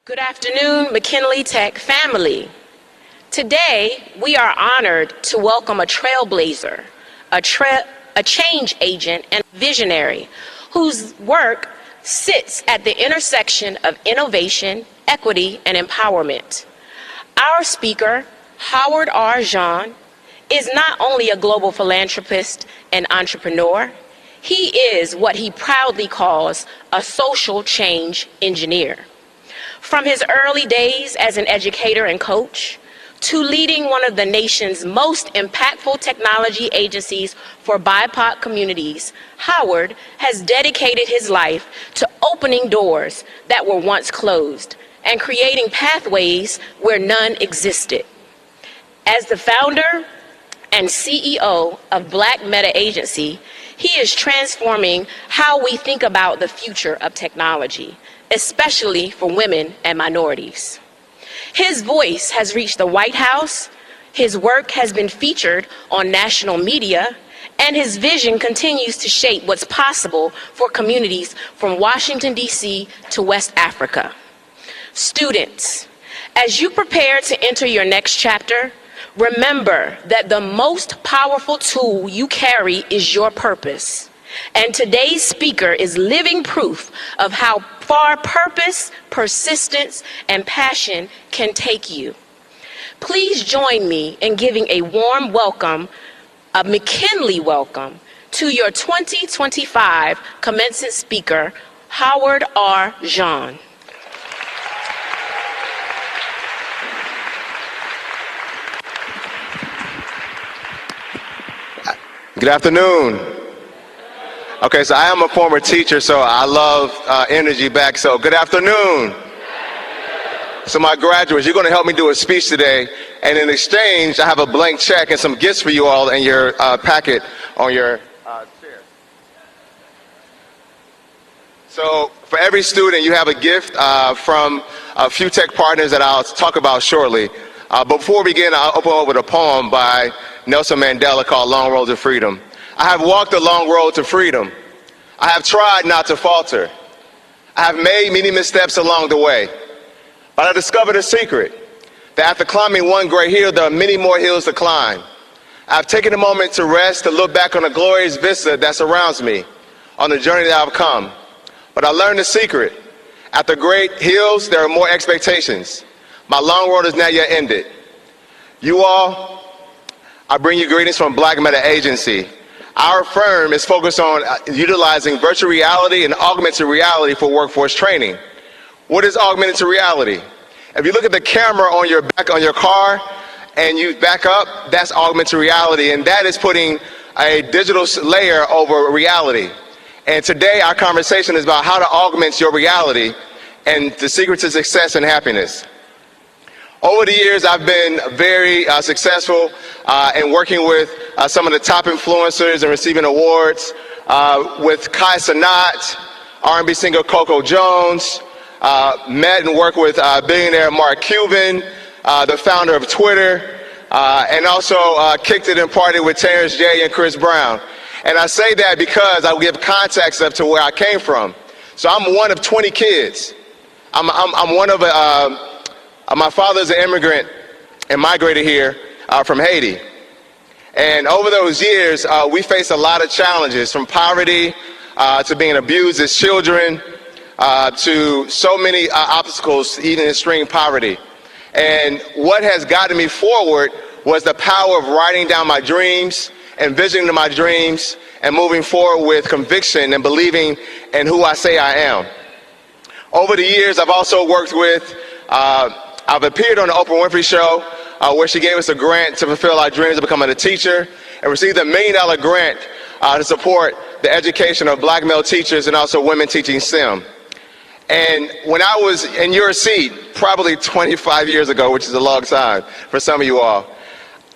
Good afternoon, McKinley Tech family. Today, we are honored to welcome a trailblazer, a change agent, and visionary whose work sits at the intersection of innovation, equity, and empowerment. Our speaker, Howard R. Jean, is not only a global philanthropist and entrepreneur, he is what he proudly calls a social change engineer. From his early days as an educator and coach, to leading one of the nation's most impactful technology agencies for BIPOC communities, Howard has dedicated his life to opening doors that were once closed and creating pathways where none existed. As the founder and CEO of Black Meta Agency, he is transforming how we think about the future of technology, especially for women and minorities. His voice has reached the White House, his work has been featured on national media, and his vision continues to shape what's possible for communities from Washington, D.C. to West Africa. Students, as you prepare to enter your next chapter, remember that the most powerful tool you carry is your purpose. And today's speaker is living proof of how far purpose, persistence, and passion can take you. Please join me in giving a warm welcome, a McKinley welcome, to your 2025 commencement speaker, Howard R. Jean. Good afternoon. Okay, so I am a former teacher, so I love energy back. So good afternoon. So my graduates, you're going to help me do a speech today, and in exchange, I have a blank check and some gifts for you all in your packet on your chair. So for every student, you have a gift from a few tech partners that I'll talk about shortly. But before we begin, I'll open up with a poem by Nelson Mandela called Long Road to Freedom. I have walked a long road to freedom. I have tried not to falter. I have made many missteps along the way. But I discovered a secret, that after climbing one great hill, there are many more hills to climb. I have taken a moment to rest, to look back on the glorious vista that surrounds me, on the journey that I've come. But I learned the secret. After great hills, there are more expectations. My long road is not yet ended. You all, I bring you greetings from Black Meta Agency. Our firm is focused on utilizing virtual reality and augmented reality for workforce training. What is augmented reality? If you look at the camera on your back on your car and you back up, that's augmented reality, and that is putting a digital layer over reality. And today our conversation is about how to augment your reality and the secret to success and happiness. Over the years, I've been very successful in working with some of the top influencers and receiving awards with Kai Cenat, R&B singer Coco Jones, met and worked with billionaire Mark Cuban, the founder of Twitter, and also kicked it and partied with Terrence J and Chris Brown. And I say that because I will give context up to where I came from. So I'm one of 20 kids. I'm one of my father's an immigrant and migrated here from Haiti. And over those years, we faced a lot of challenges, from poverty to being abused as children, to so many obstacles, even extreme poverty. And what has gotten me forward was the power of writing down my dreams, envisioning my dreams, and moving forward with conviction and believing in who I say I am. Over the years, I've also worked with I've appeared on the Oprah Winfrey Show, where she gave us a grant to fulfill our dreams of becoming a teacher, and received $1 million grant to support the education of Black male teachers and also women teaching STEM. And when I was in your seat, probably 25 years ago, which is a long time for some of you all,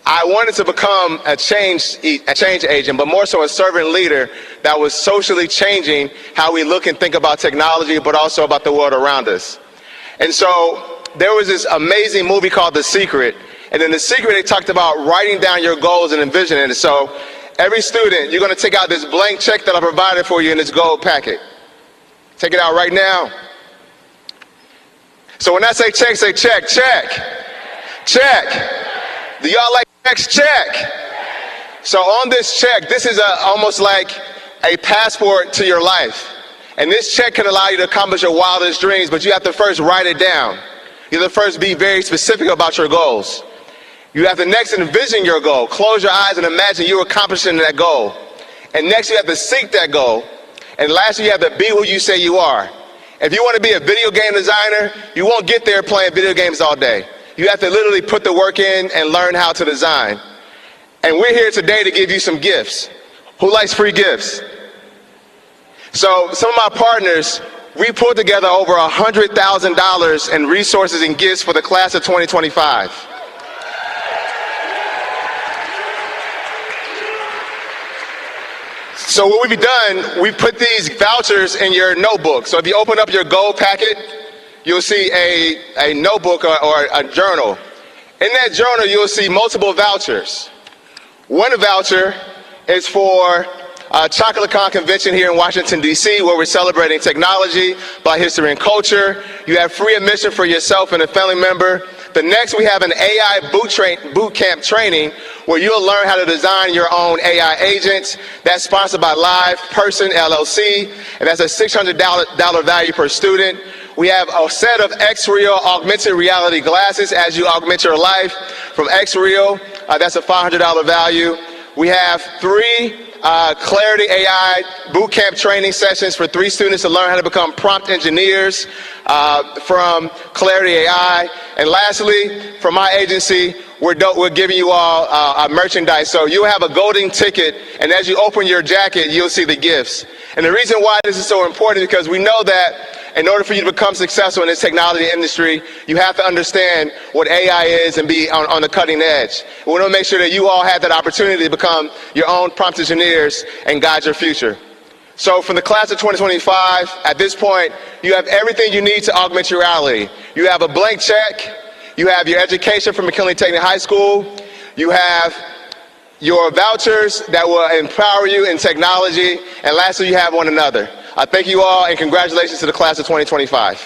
I wanted to become a change agent, but more so a servant leader that was socially changing how we look and think about technology, but also about the world around us. And so there was this amazing movie called The Secret, and in The Secret they talked about writing down your goals and envisioning it. So every student, you're going to take out this blank check that I provided for you in this gold packet. Take it out right now. So when I say check, check. Check. Do y'all like checks? Check. So on this check, this is almost like a passport to your life. And this check can allow you to accomplish your wildest dreams, but you have to first write it down. You have to first be very specific about your goals. You have to next envision your goal. Close your eyes and imagine you accomplishing that goal. And next you have to seek that goal. And lastly, you have to be who you say you are. If you want to be a video game designer, you won't get there playing video games all day. You have to literally put the work in and learn how to design. And we're here today to give you some gifts. Who likes free gifts? So some of my partners, we pulled together over $100,000 in resources and gifts for the class of 2025. So what we've done, we put these vouchers in your notebook. So if you open up your gold packet, you'll see a notebook or a journal. In that journal, you'll see multiple vouchers. One voucher is for ChocolateCon convention here in Washington, D.C., where we're celebrating technology, Black history, and culture. You have free admission for yourself and a family member. The next, we have an AI boot camp training where you'll learn how to design your own AI agents. That's sponsored by Live Person LLC, and that's a $600 value per student. We have a set of XReal augmented reality glasses as you augment your life from XReal. That's a $500 value. We have 3 Clarity AI bootcamp training sessions for 3 students to learn how to become prompt engineers from Clarity AI. And lastly, from my agency, we're giving you all merchandise. So you'll have a golden ticket, and as you open your jacket, you'll see the gifts. And the reason why this is so important is because we know that in order for you to become successful in this technology industry, you have to understand what AI is and be on the cutting edge. We want to make sure that you all have that opportunity to become your own prompt engineers and guide your future. So from the class of 2025, at this point, you have everything you need to augment your reality. You have a blank check. You have your education from McKinley Technical High School. You have your vouchers that will empower you in technology. And lastly, you have one another. I thank you all, and congratulations to the class of 2025.